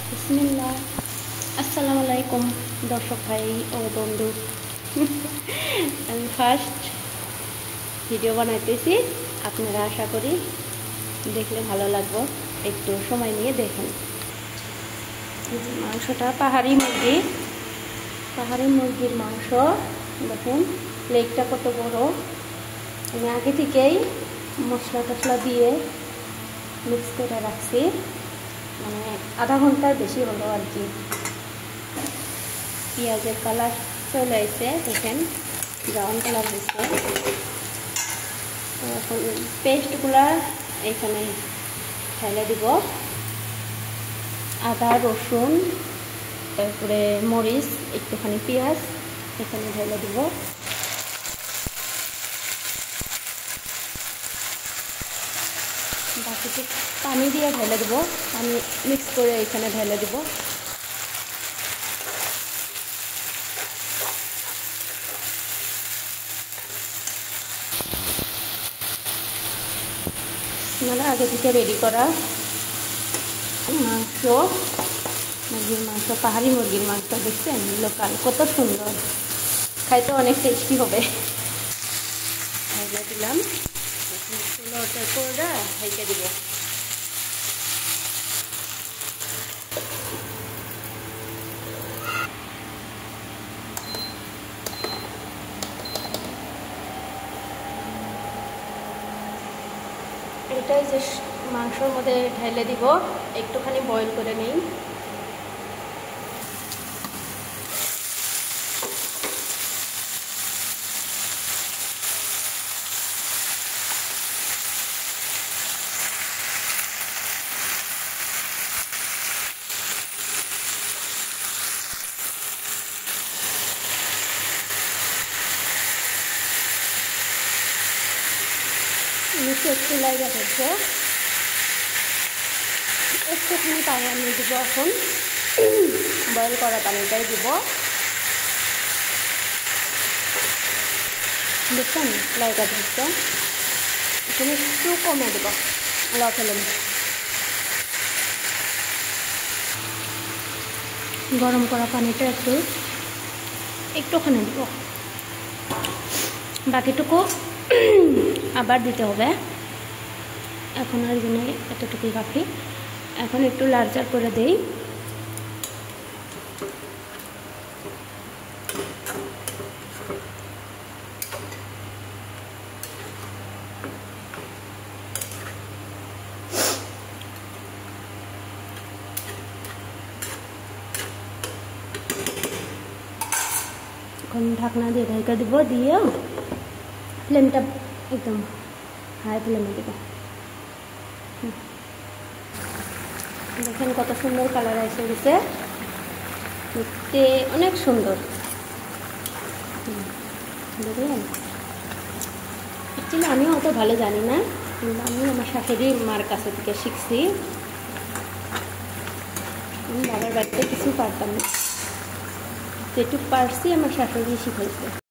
বিসমিল্লাহ। আসসালামু আলাইকুম দর্শক ভাই ও বন্ধু। আমি ফার্স্ট ভিডিও বানাইতেছি, আপনারা আশা করি দেখলে ভালো লাগবে। একটু সময় নিয়ে দেখেন। মাংসটা পাহাড়ি মুরগির মাংস। দেখুন লেগটা কত বড়। আমি আগে থেকেই মশলা টশলা দিয়ে মিক্স করে রাখছি, মানে আধা ঘন্টার বেশি হলো আর কি। পেঁয়াজের কালার চলে আসছে, দেখেন ব্রাউন কালার হয়েছে। এখন পেস্টগুলা এখানে ঢেলে দিব। আদা রসুন, তারপরে মরিচ, একটুখানি পেঁয়াজ এখানে ঢেলে দিব। বাকিটি পানি দিয়ে ঢেলে দেবো, পানি মিক্স করে এখানে ঢেলে দেবো। মানে আগে থেকে রেডি করা মাংস, মুরগির মাংস, পাহাড়ি মুরগির মাংস। দেখছেন লোকাল, কত সুন্দর, খাইতে অনেক টেস্টি হবে। ঢেলে দিলাম, চুলোটা করে ঢেকে দিব। এটাই যে মাংসর মধ্যে ঢেলে দিব, একটুখানি বয়েল করে নিই। নিচে একটু লাইগা হচ্ছে, একটুখানি পানি আমি দিব। এখন বয়েল করা পানিটাই দিব। দেখছেন লাইগা ধরছে, এখানে একটু কমে দেব। লো ফেলেন, গরম করা পানিটা একটুখানি দিব, বাকিটুকু আবার দিতে হবে। এখন আর জন্য এতটুকুই কাফি। এখন একটু লাড়চাড় করে দেই। এখন ঢাকনা দিয়ে ঢাকা দিব, দিয়ে ফ্লেমটা একদম হাই ফ্লেমে দেব। দেখেন কত সুন্দর কালার এসে গেছে, দেখতে অনেক সুন্দর। দেখলেন, অ্যাকচুয়ালি আমিও অত ভালো জানি না, কিন্তু আমি আমার শাশুড়ি মার কাছে থেকে শিখছি। আমি বাবার বাড়িতে কিছু পারতাম না, যেটুকু পারছি আমার শাশুড়ি শিখাইছে।